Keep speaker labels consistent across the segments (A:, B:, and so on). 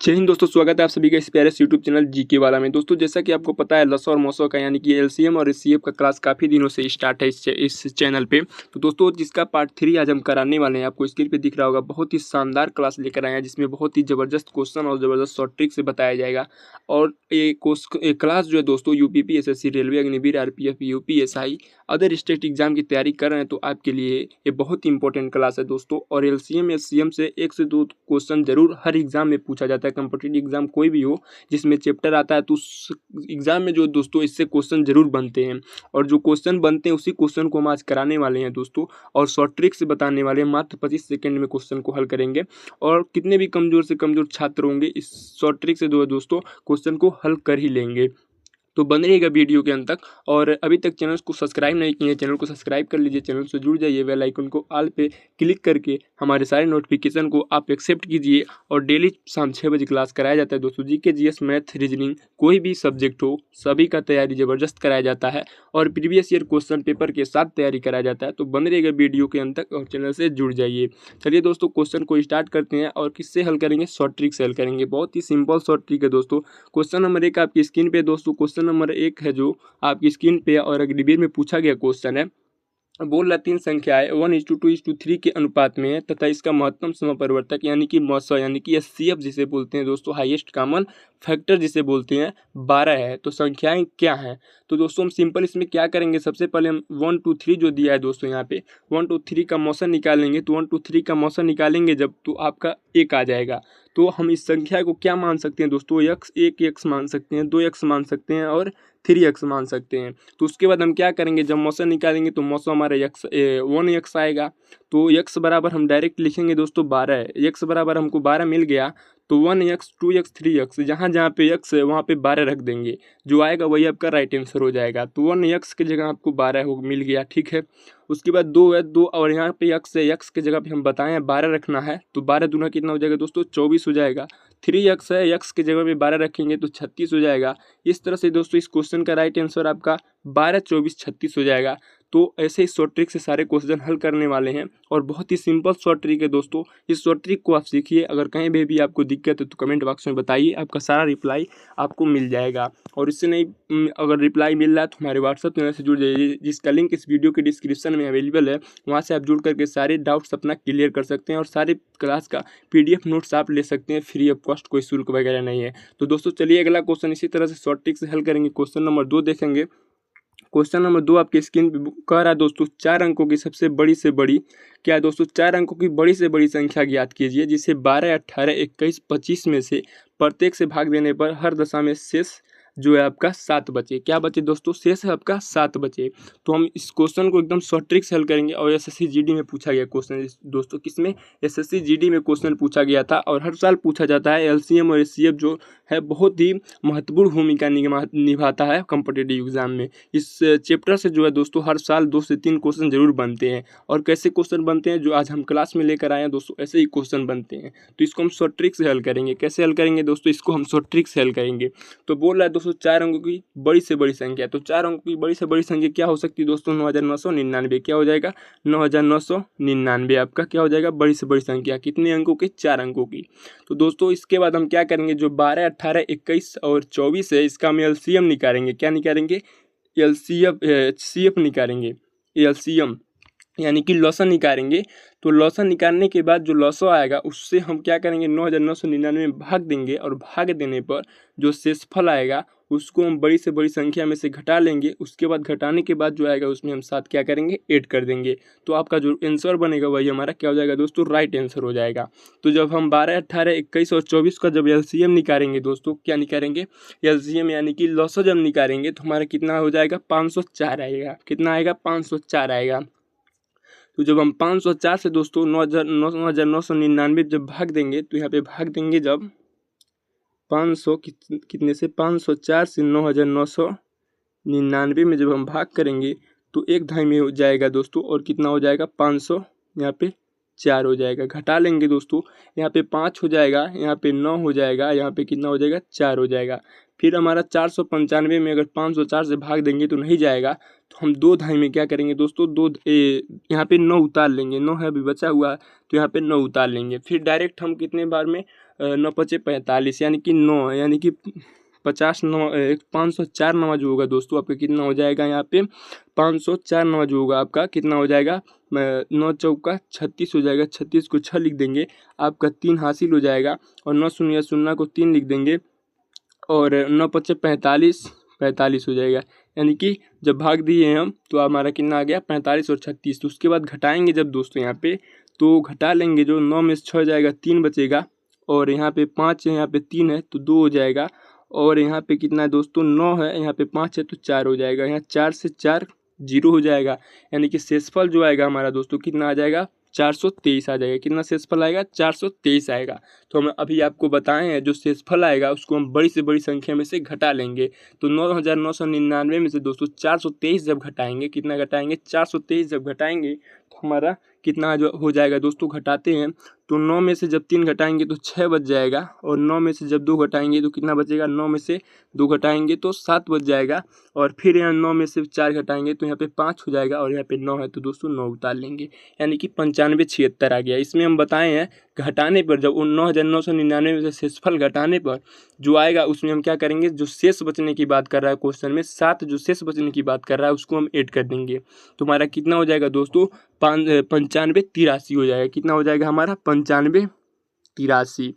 A: जय हिंद दोस्तों, स्वागत है आप सभी का इस प्यारे से यूट्यूब चैनल जीके वाला में। दोस्तों जैसा कि आपको पता है लसा और मौसा का यानी कि एलसीएम और एचसीएफ का क्लास काफ़ी दिनों से स्टार्ट है इस चैनल पे। तो दोस्तों जिसका पार्ट 3 आज हम कराने वाले हैं, आपको स्क्रीन पे दिख रहा होगा। बहुत ही शानदार क्लास लेकर आए हैं जिसमें बहुत ही ज़बरदस्त क्वेश्चन और ज़बरदस्त शॉर्ट ट्रिक से बताया जाएगा। और ये क्लास जो है दोस्तों UPP, SSC, railway, Agniveer, RPF, UPSI, other state exam की तैयारी कर रहे हैं तो आपके लिए ये बहुत ही इंपॉर्टेंट क्लास है दोस्तों। और एलसीएम एचसीएम से 1 से 2 क्वेश्चन जरूर हर एग्जाम में पूछा जाता है। कॉम्पिटिटिव एग्जाम कोई भी हो जिसमें चैप्टर आता है तो उस एग्जाम में जो दोस्तों इससे क्वेश्चन जरूर बनते हैं। और जो क्वेश्चन बनते हैं उसी क्वेश्चन को हम आज कराने वाले हैं दोस्तों, और शॉर्ट ट्रिक से बताने वाले हैं। मात्र 25 सेकंड में क्वेश्चन को हल करेंगे और कितने भी कमजोर से कमजोर छात्र होंगे इस शॉर्ट ट्रिक से जो है दोस्तों क्वेश्चन को हल कर ही लेंगे। तो बन रहिएगा वीडियो के अंत तक। और अभी तक चैनल को सब्सक्राइब नहीं किए हैं, चैनल को सब्सक्राइब कर लीजिए, चैनल से जुड़ जाइए, बेल आइकन को ऑल पे क्लिक करके हमारे सारे नोटिफिकेशन को आप एक्सेप्ट कीजिए। और डेली शाम 6 बजे क्लास कराया जाता है दोस्तों। जीके, जीएस, मैथ, रीजनिंग कोई भी सब्जेक्ट हो सभी का तैयारी ज़बरदस्त कराया जाता है और प्रीवियस ईयर क्वेश्चन पेपर के साथ तैयारी कराया जाता है। तो बन रहेगा वीडियो के अंत तक और चैनल से जुड़ जाइए। चलिए दोस्तों क्वेश्चन को स्टार्ट करते हैं और किससे हल करेंगे, शॉर्ट ट्रिक से हल करेंगे। बहुत ही सिंपल शॉर्ट ट्रिक है दोस्तों। क्वेश्चन नंबर 1 आपकी स्क्रीन पे दोस्तों, क्वेश्चन नंबर 1 है जो आपकी स्क्रीन पे और अग्निवीर में पूछा गया क्वेश्चन है। बोल रहा 3 संख्याएं 1:2:3 के अनुपात में है तथा इसका महत्तम समपरिवर्तक यानी कि मौसा यानी कि एचसीएफ जिसे बोलते हैं दोस्तों, हाईएस्ट कॉमन फैक्टर जिसे बोलते हैं, 12 है। तो संख्याएं क्या हैं? तो दोस्तों हम सिंपल इसमें क्या करेंगे, सबसे पहले हम 1 2 3 जो दिया है दोस्तों यहाँ पे 1 2 3 का मौसा निकालेंगे। तो 1 2 3 का मौसा निकालेंगे जब तो आपका 1 आ जाएगा। तो हम इस संख्या को क्या मान सकते हैं दोस्तों, यक्स 1 यक्स मान सकते हैं, 2 यक्स मान सकते हैं और 3 यक्स मान सकते हैं। तो उसके बाद हम क्या करेंगे, जब मौसा निकालेंगे तो मौसा हमारा यक्स 1 यक्स आएगा। तो यक्स बराबर हम डायरेक्ट लिखेंगे दोस्तों 12 है। यक्स बराबर हमको 12 मिल गया तो 1 यक्स 2 यक्स 3 यक्स, जहाँ जहाँ पे यक्स है वहाँ पे 12 रख देंगे, जो आएगा वही आपका राइट आंसर हो जाएगा। तो 1 यक्स की जगह आपको 12 हो मिल गया, ठीक है। उसके बाद 2 है, 2 और यहाँ पे यक्स है, यक्स की जगह पे हम बताएं 12 रखना है तो 12 दूना कितना हो जाएगा दोस्तों, 24 हो जाएगा। 3 यक्स है, यक्स की जगह पे 12 रखेंगे तो 36 हो जाएगा। इस तरह से दोस्तों इस क्वेश्चन का राइट आंसर आपका 12 24 36 हो जाएगा। तो ऐसे ही शॉर्ट ट्रिक से सारे क्वेश्चन हल करने वाले हैं और बहुत ही सिंपल शॉर्ट ट्रिक है दोस्तों। इस शॉर्ट ट्रिक को आप सीखिए। अगर कहीं भी आपको दिक्कत है तो कमेंट बॉक्स में बताइए, आपका सारा रिप्लाई आपको मिल जाएगा। और इससे नहीं अगर रिप्लाई मिल रहा है तो हमारे व्हाट्सअप चैनल से जुड़ जाइए, जिसका लिंक इस वीडियो के डिस्क्रिप्शन में अवेलेबल है। वहाँ से आप जुड़ करके सारे डाउट्स अपना क्लियर कर सकते हैं और सारे क्लास का PDF नोट्स आप ले सकते हैं फ्री ऑफ कॉस्ट, कोई शुल्क वगैरह नहीं है। तो दोस्तों चलिए अगला क्वेश्चन इसी तरह से शॉर्ट ट्रिक से हल करेंगे। क्वेश्चन नंबर 2 देखेंगे। क्वेश्चन नंबर 2 आपकी स्क्रीन पे कह रहा है दोस्तों 4 अंकों की सबसे बड़ी से बड़ी क्या है दोस्तों, 4 अंकों की बड़ी से बड़ी संख्या ज्ञात कीजिए जिसे 12 18 21 25 में से प्रत्येक से भाग देने पर हर दशा में शेष जो है आपका 7 बचे। क्या बचे दोस्तों, शेष है आपका 7 बचे। तो हम इस क्वेश्चन को एकदम शॉर्ट ट्रिक से हल करेंगे। और एसएससी जीडी में पूछा गया क्वेश्चन दोस्तों, किसमें, एसएससी जीडी में क्वेश्चन पूछा गया था और हर साल पूछा जाता है। एलसीएम और एचसीएफ जो है बहुत ही महत्वपूर्ण भूमिका निभाता है कॉम्पिटिटिव एग्जाम में। इस चैप्टर से जो है दोस्तों हर साल 2 से 3 क्वेश्चन जरूर बनते हैं। और कैसे क्वेश्चन बनते हैं, जो आज हम क्लास में लेकर आए हैं दोस्तों, ऐसे ही क्वेश्चन बनते हैं। तो इसको हम शॉर्ट ट्रिक से हल करेंगे। कैसे हल करेंगे दोस्तों, इसको हम शॉर्ट ट्रिक से हल करेंगे। तो बोल रहा है दोस्तों 4 अंकों की बड़ी से बड़ी संख्या। तो 4 अंकों की बड़ी से बड़ी संख्या क्या हो सकती है दोस्तों, 9999। क्या हो जाएगा, 9999 आपका क्या हो जाएगा, बड़ी से बड़ी संख्या। कितने अंकों की, 4 अंकों की। तो दोस्तों इसके बाद हम क्या करेंगे, जो 12 18 21 और 24 है इसका हम एलसीएम निकालेंगे। क्या निकालेंगे, एचसीएफ निकालेंगे, एलसीएम यानी कि लॉसन निकालेंगे। तो लॉसन निकालने के बाद जो लॉसो आएगा उससे हम क्या करेंगे, 9999 में भाग देंगे और भाग देने पर जो शेषफल आएगा उसको हम बड़ी से बड़ी संख्या में से घटा लेंगे। उसके बाद घटाने के बाद जो आएगा उसमें हम 7 क्या करेंगे, ऐड कर देंगे। तो आपका जो आंसर बनेगा वही हमारा क्या हो जाएगा दोस्तों, राइट आंसर हो जाएगा। तो जब हम 12 18 21 और 24 का जब एलसीएम निकालेंगे दोस्तों, क्या निकालेंगे, एलसीएम यानी कि लॉसो जब निकालेंगे तो हमारा कितना हो जाएगा, 504 आएगा। कितना आएगा, 504 आएगा। तो जब हम 504 से दोस्तों 9999 जब भाग देंगे तो यहाँ पे भाग देंगे जब 500 कितने से, 504 से 9999 में जब हम भाग करेंगे तो 1/2 में हो जाएगा दोस्तों। और कितना हो जाएगा, 500 यहाँ पे 4 हो जाएगा। घटा लेंगे दोस्तों, यहाँ पे 5 हो जाएगा, यहाँ पे 9 हो जाएगा, यहाँ पे कितना हो जाएगा, 4 हो जाएगा। फिर हमारा 495 में अगर 504 से भाग देंगे तो नहीं जाएगा। तो हम 2/2 में क्या करेंगे दोस्तों, यहाँ पे 9 उतार लेंगे। 9 है अभी बचा हुआ तो यहाँ पे 9 उतार लेंगे। फिर डायरेक्ट हम कितने बार में 9 पचे 45 यानी कि 9 यानी कि 50 9 504 नवा जो होगा दोस्तों आपका कितना हो जाएगा यहाँ पे 504 नवा जो होगा आपका कितना हो जाएगा 9 चौका 36 हो जाएगा। 36 को 6 लिख देंगे आपका 3 हासिल हो जाएगा और 9 शून्य शून्य को 3 लिख देंगे और 9 पचे 45 45 हो जाएगा। यानी कि जब भाग दिए हम तो हमारा कितना आ गया 45 और 36। तो उसके बाद घटाएंगे जब दोस्तों यहाँ पे तो घटा लेंगे जो 9 में से 6 जाएगा 3 बचेगा और यहाँ पे 5 है यहाँ पे 3 है तो 2 हो जाएगा और यहाँ पे कितना है दोस्तों 9 है यहाँ पे 5 है तो 4 हो जाएगा। यहाँ 4 से 4 0 हो जाएगा यानी कि शेषफल जो आएगा हमारा दोस्तों कितना आ जाएगा 423 आ जाएगा। कितना शेषफल आएगा 423 आएगा। तो हम अभी आपको बताएं हैं जो शेषफल आएगा उसको हम बड़ी से बड़ी संख्या में से घटा लेंगे। तो 9999 में से दोस्तों 423 जब घटाएंगे कितना घटाएंगे 423 जब घटाएंगे तो हमारा कितना जो हो जाएगा दोस्तों घटाते हैं तो 9 में से जब 3 घटाएंगे तो 6 बच जाएगा और 9 में से जब 2 घटाएंगे तो कितना बचेगा 9 में से 2 घटाएंगे तो 7 बच जाएगा और फिर यहाँ 9 में से 4 घटाएंगे तो यहाँ पे 5 हो जाएगा और यहाँ पे 9 है तो दोस्तों 9 उतार लेंगे यानी कि 9576 आ गया। इसमें हम बताए हैं घटाने पर जब 9999 में से शेषफल घटाने पर जो आएगा उसमें हम क्या करेंगे जो शेष बचने की बात कर रहा है क्वेश्चन में 7 जो शेष बचने की बात कर रहा है उसको हम ऐड कर देंगे। तो हमारा कितना हो जाएगा दोस्तों 9583 हो जाएगा। कितना हो जाएगा हमारा 9583।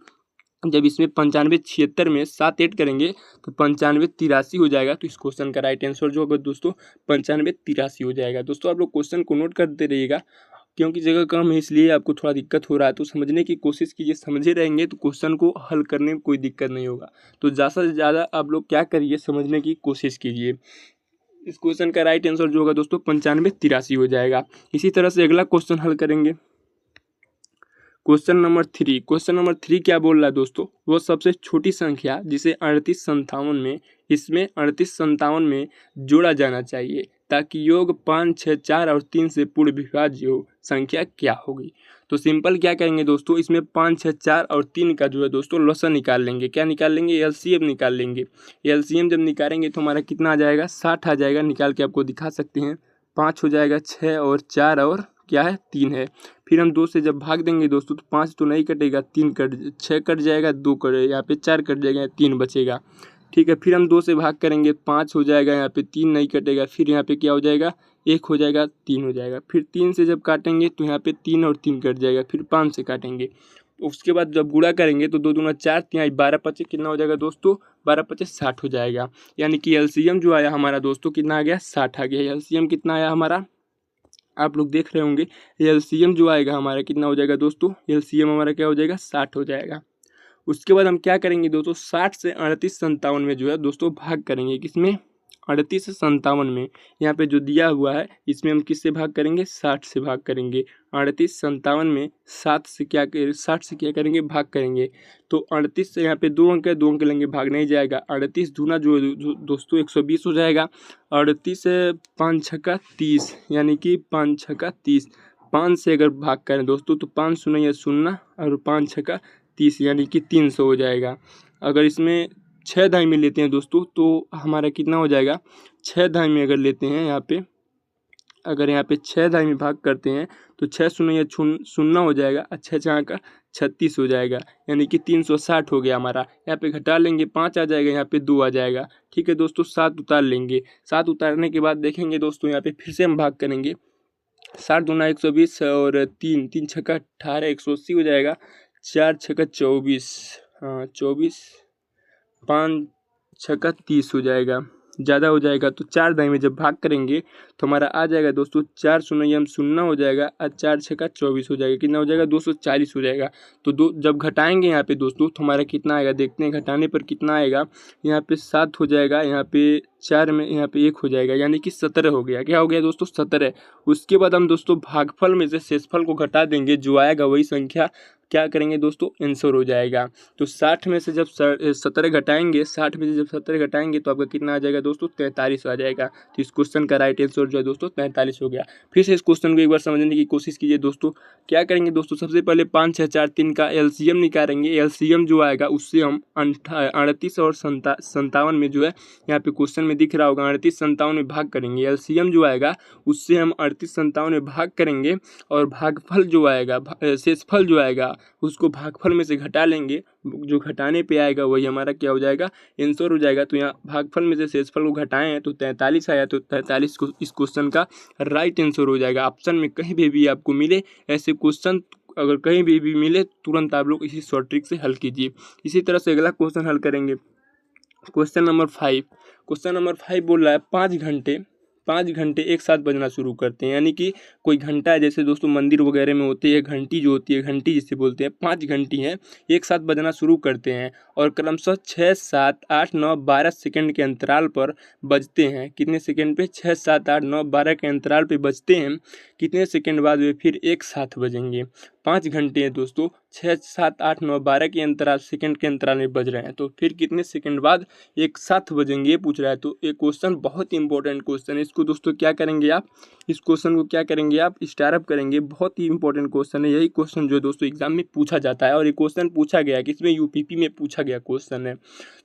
A: जब इसमें 9576 में 7 ऐड करेंगे तो 9583 हो जाएगा। तो इस क्वेश्चन का राइट आंसर जो होगा दोस्तों 9583 हो जाएगा। दोस्तों आप लोग क्वेश्चन को नोट करते रहिएगा क्योंकि जगह कम है इसलिए आपको थोड़ा दिक्कत हो रहा है तो समझने की कोशिश कीजिए। समझे रहेंगे तो क्वेश्चन को हल करने में कोई दिक्कत नहीं होगा। तो ज़्यादा से ज़्यादा आप लोग क्या करिए समझने की कोशिश कीजिए। इस क्वेश्चन का राइट आंसर जो होगा दोस्तों 9583 हो जाएगा। इसी तरह से अगला क्वेश्चन हल करेंगे। Question number 3। क्वेश्चन नंबर 3 क्या बोल रहा है दोस्तों वो सबसे छोटी संख्या जिसे 3857 में जोड़ा जाना चाहिए ताकि योग 5 6 4 और 3 से पूर्ण विभाज्य हो संख्या क्या होगी। तो सिंपल क्या करेंगे दोस्तों इसमें 5 6 4 और 3 का जो है दोस्तों लॉसन निकाल लेंगे। क्या निकाल लेंगे एलसीएम निकाल लेंगे। एलसीएम जब निकालेंगे तो हमारा कितना आ जाएगा 60 आ जाएगा। निकाल के आपको दिखा सकते हैं 5 हो जाएगा 6 और 4 और क्या है 3 है। फिर हम 2 से जब भाग देंगे दोस्तों तो 5 तो नहीं कटेगा 3 कट 6 कट जाएगा 2 कट यहाँ पे 4 कट जाएगा 3 बचेगा। ठीक है फिर हम 2 से भाग करेंगे 5 हो जाएगा यहाँ पे 3 नहीं कटेगा फिर यहाँ पे क्या हो जाएगा 1 हो जाएगा 3 हो जाएगा। फिर 3 से जब काटेंगे तो यहाँ पे 3 और 3 कट जाएगा फिर 5 से काटेंगे। उसके बाद जब गुणा करेंगे तो 2 दूना 4 यहाँ 12 पचे कितना हो जाएगा दोस्तों 12 पचे 60 हो जाएगा। यानी कि एलसीएम जो आया हमारा दोस्तों कितना आ गया 60 आ गया। एलसीएम कितना आया हमारा आप लोग देख रहे होंगे। एलसीएम जो आएगा हमारा कितना हो जाएगा दोस्तों एलसीएम हमारा क्या हो जाएगा 60 हो जाएगा। उसके बाद हम क्या करेंगे दोस्तों 60 से 3857 में जो है दोस्तों भाग करेंगे। किसमें 38 से 57 में। यहाँ पे जो दिया हुआ है इसमें हम किससे भाग करेंगे 60 से भाग करेंगे। 38 57 में 60 से क्या करेंगे भाग करेंगे। तो 38 से यहाँ पे 2 अंक है 2 अंक लेंगे भाग नहीं जाएगा। 38 दूना जो दोस्तों 120 हो जाएगा। 38 से 5 छक्का 30 यानी कि 5 छक्का 30। 5 से अगर भाग करें दोस्तों तो 5 शून्य या शून्य और 5 छक्का 30 यानी कि 300 हो जाएगा। अगर इसमें 6 दाई में लेते हैं दोस्तों तो हमारा कितना हो जाएगा 6 दाई में अगर लेते हैं यहाँ पे अगर यहाँ पे 6 दाई में भाग करते हैं तो 6 शून्य या शून्य हो जाएगा। 6 6 का 36 हो जाएगा यानी कि 360 हो गया हमारा। यहाँ पे घटा लेंगे 5 आ जाएगा यहाँ पे 2 आ जाएगा। ठीक है दोस्तों 7 उतार लेंगे। 7 उतारने के बाद देखेंगे दोस्तों यहाँ पे फिर से हम भाग करेंगे। 7 दूना 120 और 3 3 छक्का 18 180 हो जाएगा। 4 छक्का 24 हाँ 24 5 छक्का 30 हो जाएगा। ज़्यादा हो जाएगा तो 4 दाई में जब भाग करेंगे तो हमारा आ जाएगा दोस्तों 4 शून्य शून्य हो जाएगा और 4 छक्का 24 हो जाएगा। कितना हो जाएगा 240 हो जाएगा। तो जब घटाएंगे यहाँ पे दोस्तों तो हमारा कितना आएगा देखते हैं। घटाने पर कितना आएगा यहाँ पे 7 हो जाएगा यहाँ पे 4 में यहाँ पे 1 हो जाएगा यानी कि 17 हो गया। क्या हो गया दोस्तों 17। उसके बाद हम दोस्तों भागफल में से शेषफल को घटा देंगे। जो आएगा वही संख्या क्या करेंगे दोस्तों आंसर हो जाएगा। तो 60 में से जब 17 घटाएंगे 60 में से जब 17 घटाएंगे तो आपका कितना आ जाएगा दोस्तों 43 आ जाएगा। तो इस क्वेश्चन का राइट आंसर जो है दोस्तों 43 हो गया। फिर से इस क्वेश्चन को एक बार समझने की कोशिश कीजिए दोस्तों। क्या करेंगे दोस्तों सबसे पहले 5 6 4 3 का एलसीएम निकालेंगे। एलसीएम जो आएगा उससे हम 38 और 57 में जो है यहाँ पे क्वेश्चन में दिख रहा होगा 38 57 में भाग करेंगे। एलसीएम जो आएगा उससे हम 38 57 में भाग करेंगे और भागफल जो आएगा शेषफल जो आएगा उसको भागफल में से घटा लेंगे, जो घटाने पे आएगा वही हमारा क्या हो जाएगा, आंसर हो जाएगा। तो यहाँ भागफल में से शेषफल को घटाएं हैं तो 43 आया, तो 43 को इस क्वेश्चन का राइट आंसर हो जाएगा। ऑप्शन में कहीं भी आपको मिले ऐसे क्वेश्चन, अगर कहीं भी मिले तुरंत आप लोग इसी शॉर्ट ट्रिक से हल कीजिए। इसी तरह से अगला क्वेश्चन हल करेंगे। क्वेश्चन नंबर 5 बोल रहा है 5 घंटे एक साथ बजना शुरू करते हैं, यानी कि कोई घंटा है, जैसे दोस्तों मंदिर वगैरह में होती है घंटी, जो होती है घंटी जिसे बोलते हैं, 5 घंटी हैं एक साथ बजना शुरू करते हैं और क्रमशः 6, 7, 8, 9, 12 सेकंड के अंतराल पर बजते हैं। कितने सेकंड पे? 6, 7, 8, 9, 12 के अंतराल पे बजते हैं। कितने सेकंड बाद वे फिर एक साथ बजेंगे? 5 घंटे हैं दोस्तों, 6, 7, 8, 9, 12 के अंतराल, सेकंड के अंतराल में बज रहे हैं, तो फिर कितने सेकंड बाद एक साथ बजेंगे ये पूछ रहा है। तो ये क्वेश्चन बहुत ही इंपॉर्टेंट क्वेश्चन है। इसको दोस्तों क्या करेंगे आप, इस क्वेश्चन को क्या करेंगे आप, स्टार अप करेंगे। बहुत ही इंपॉर्टेंट क्वेश्चन है, यही क्वेश्चन जो दोस्तों एग्जाम में पूछा जाता है, और ये क्वेश्चन पूछा गया कि इसमें यूपीपी में पूछा गया क्वेश्चन है।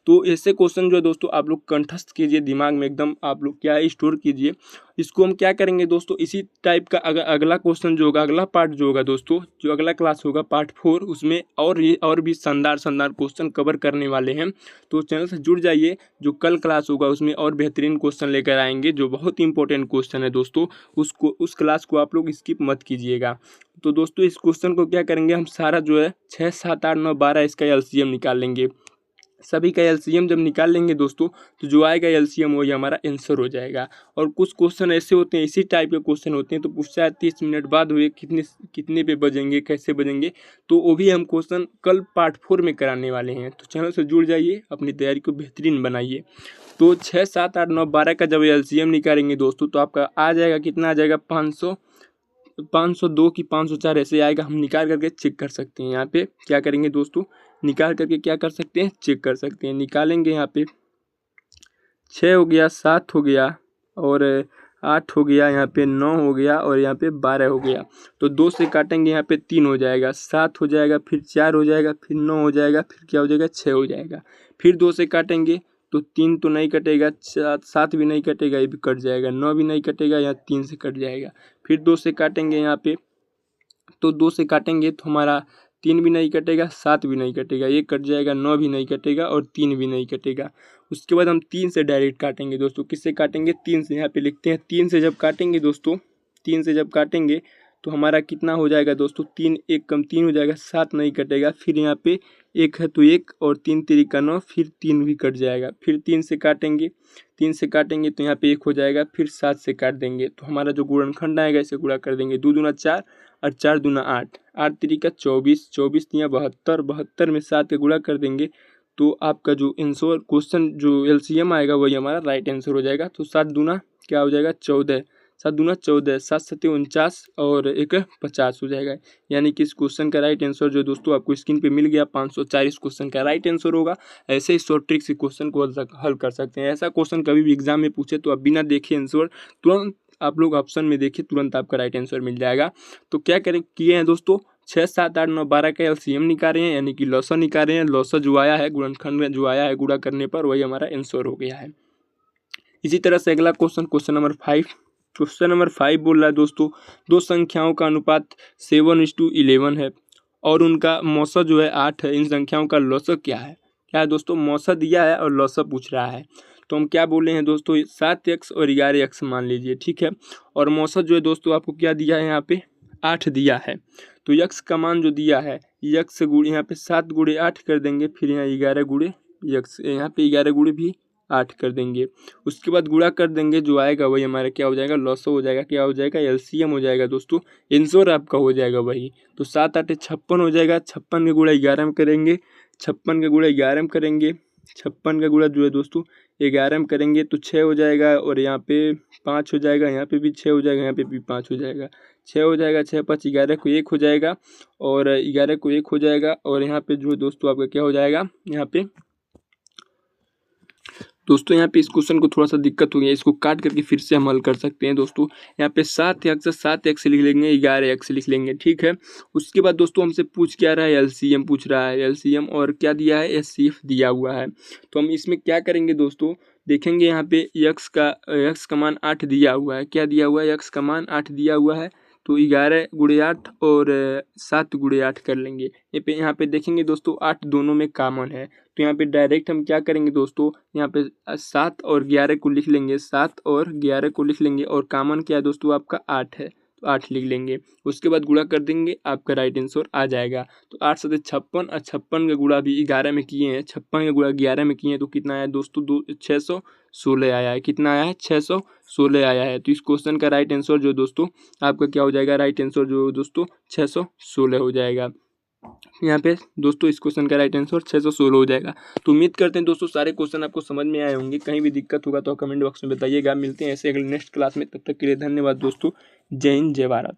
A: तो ऐसे क्वेश्चन जो है दोस्तों आप लोग कंठस्थ कीजिए, दिमाग में एकदम आप लोग क्या है स्टोर कीजिए। इसको हम क्या करेंगे दोस्तों, इसी टाइप का अगला क्वेश्चन जो होगा, अगला पार्ट जो होगा दोस्तों, जो अगला क्लास होगा पार्ट 4, उसमें और भी शानदार क्वेश्चन कवर करने वाले हैं। तो चैनल से जुड़ जाइए, जो कल क्लास होगा उसमें और बेहतरीन क्वेश्चन लेकर आएंगे, जो बहुत ही इंपॉर्टेंट क्वेश्चन है दोस्तों। उस क्लास को आप लोग स्किप मत कीजिएगा। तो दोस्तों इस क्वेश्चन को क्या करेंगे, हम सारा जो है 6, 7, 8, 9, 12 इसका एलसीएम निकाल लेंगे। सभी का एलसीएम जब निकाल लेंगे दोस्तों, तो जो आएगा एलसीएम वही हमारा आंसर हो जाएगा। और कुछ क्वेश्चन ऐसे होते हैं, इसी टाइप के क्वेश्चन होते हैं, तो पूछता है 30 मिनट बाद हुए कितने पे बजेंगे, कैसे बजेंगे, तो वो भी हम क्वेश्चन कल पार्ट 4 में कराने वाले हैं। तो चैनल से जुड़ जाइए, अपनी तैयारी को बेहतरीन बनाइए। तो 6, 7, 8, 9, 12 का जब एलसीएम निकालेंगे दोस्तों, तो आपका आ जाएगा, कितना आ जाएगा, 502 की 504 ऐसे आएगा। हम निकाल करके चेक कर सकते हैं। यहाँ पे क्या करेंगे दोस्तों, निकाल करके क्या कर सकते हैं, चेक कर सकते हैं। निकालेंगे, यहाँ पे 6 हो गया, 7 हो गया, और 8 हो गया, यहाँ पे 9 हो गया, और यहाँ पे 12 हो गया। तो 2 से काटेंगे, यहाँ पे 3 हो जाएगा, 7 हो जाएगा, फिर 4 हो जाएगा, फिर 9 हो जाएगा, फिर क्या हो जाएगा, 6 हो जाएगा। फिर 2 से काटेंगे तो 3 तो नहीं कटेगा, 7 भी नहीं कटेगा, ये भी कट जाएगा, 9 भी नहीं कटेगा, यहाँ 3 से कट जाएगा। फिर 2 से काटेंगे यहाँ पे, तो 2 से काटेंगे तो हमारा 3 भी नहीं कटेगा, 7 भी नहीं कटेगा, ये कट जाएगा, 9 भी नहीं कटेगा, और 3 भी नहीं कटेगा। उसके बाद हम 3 से डायरेक्ट काटेंगे दोस्तों। किससे काटेंगे, 3 से। यहाँ पे लिखते हैं 3 से जब काटेंगे दोस्तों, 3 से जब काटेंगे तो हमारा कितना हो जाएगा दोस्तों, 3 1 कम 3 हो जाएगा, 7 नहीं कटेगा। फिर यहाँ पे 1 है तो 1, और 3 3 का 9, फिर 3 भी कट जाएगा। फिर 3 से काटेंगे, 3 से काटेंगे तो यहाँ पे 1 हो जाएगा, फिर 7 से काट देंगे तो हमारा जो गुणनखंड आएगा इसे गुणा कर देंगे। 2 दूना 4 और 4 दूना 8, 8 3 का 24, 24 तिया 72, 72 में 7 का गुणा कर देंगे तो आपका जो आंसर क्वेश्चन जो एलसीएम आएगा वही हमारा राइट आंसर हो जाएगा। तो 7 दूना क्या हो जाएगा, 14, 7 दूना 14, 7 सत्ते 49, और 1 50 हो जाएगा। यानी कि इस क्वेश्चन का राइट आंसर जो दोस्तों आपको स्क्रीन पे मिल गया 504 इस क्वेश्चन का राइट आंसर होगा। ऐसे ही शॉर्ट ट्रिक से क्वेश्चन को हल कर सकते हैं। ऐसा क्वेश्चन कभी भी एग्जाम में पूछे तो आप बिना देखे आंसर तुरंत आप लोग ऑप्शन में देखिए, तुरंत आपका राइट आंसर मिल जाएगा। तो क्या किए हैं दोस्तों, 6, 7, 8, 9, 12 का एलसीएम निकाल रहे हैं, यानी कि लॉसा निकाल रहे हैं। लॉसा जो आया है गुणनखंड में जो आया है गुणा करने पर, वही हमारा आंसर हो गया है। इसी तरह से अगला क्वेश्चन नंबर 5, क्वेश्चन नंबर 5 बोल रहा है दोस्तों, दो संख्याओं का अनुपात 7:11 है और उनका मौसा जो है 8 है। इन संख्याओं का लौसा क्या है? क्या है दोस्तों, मौसा दिया है और लौसा पूछ रहा है। तो हम क्या बोले हैं दोस्तों, 7x और 11x मान लीजिए, ठीक है। और मौसा जो है दोस्तों आपको क्या दिया है, यहाँ पे 8 दिया है। तो x का मान जो दिया है, x गुणे यहाँ पे 7 गुणे 8 कर देंगे, फिर यहाँ 11 गुणे x, यहाँ पे 11 गुणे भी 8 कर देंगे। उसके बाद गुणा कर देंगे, जो आएगा वही हमारा क्या हो जाएगा, लॉसा हो जाएगा। क्या हो जाएगा, एलसीएम हो जाएगा दोस्तों, आंसर आपका हो जाएगा वही। तो 7 8 56 हो जाएगा। 56 का गुणा 11 में करेंगे, 56 का गुणा 11 में करेंगे, 56 का गुणा जो है दोस्तों 11 में करेंगे तो 6 हो जाएगा, और यहाँ पे 5 हो जाएगा, यहाँ पे भी 6 हो जाएगा, यहाँ पे भी 5 हो जाएगा, 6 हो जाएगा। 6 5 11 को 1 हो जाएगा, और 11 को 1 हो जाएगा, और यहाँ पे जो है दोस्तों आपका क्या हो जाएगा, यहाँ पे दोस्तों यहाँ पे इस क्वेश्चन को थोड़ा सा दिक्कत हो गया, इसको काट करके फिर से हम हल कर सकते हैं दोस्तों। यहाँ पे 7x लिख लेंगे, 11x लिख लेंगे, ठीक है। उसके बाद दोस्तों हमसे पूछ क्या रहा है, एलसीएम पूछ रहा है, एलसीएम, और क्या दिया है, एचसीएफ दिया हुआ है। तो हम इसमें क्या करेंगे दोस्तों, देखेंगे यहाँ पे x का मान 8 दिया हुआ है। क्या दिया हुआ है, x का मान 8 दिया हुआ है। तो 11 गुणे 8 और 7 गुणे 8 कर लेंगे। यहाँ पे देखेंगे दोस्तों 8 दोनों में कॉमन है, तो यहाँ पे डायरेक्ट हम क्या करेंगे दोस्तों, यहाँ पे 7 और 11 को लिख लेंगे, 7 और 11 को लिख लेंगे और कॉमन क्या है दोस्तों आपका 8 है, तो 8 लिख लेंगे। उसके बाद गुणा कर देंगे, आपका राइट आंसर आ जाएगा। तो 8 7 56 और 56 का गुणा भी 11 में किए हैं, 56 का गुणा 11 में किए हैं, तो कितना आया दोस्तों 616 आया है। कितना आया है 616 आया है। तो इस क्वेश्चन का राइट आंसर जो दोस्तों आपका क्या हो जाएगा, राइट आंसर जो दोस्तों 616 हो जाएगा। यहाँ पे दोस्तों इस क्वेश्चन का राइट आंसर 616 हो जाएगा। तो उम्मीद करते हैं दोस्तों सारे क्वेश्चन आपको समझ में आए होंगे। कहीं भी दिक्कत होगा तो कमेंट बॉक्स में बताइएगा। मिलते हैं ऐसे अगले नेक्स्ट क्लास में, तब तक के लिए धन्यवाद दोस्तों। जय हिंद, जय भारत।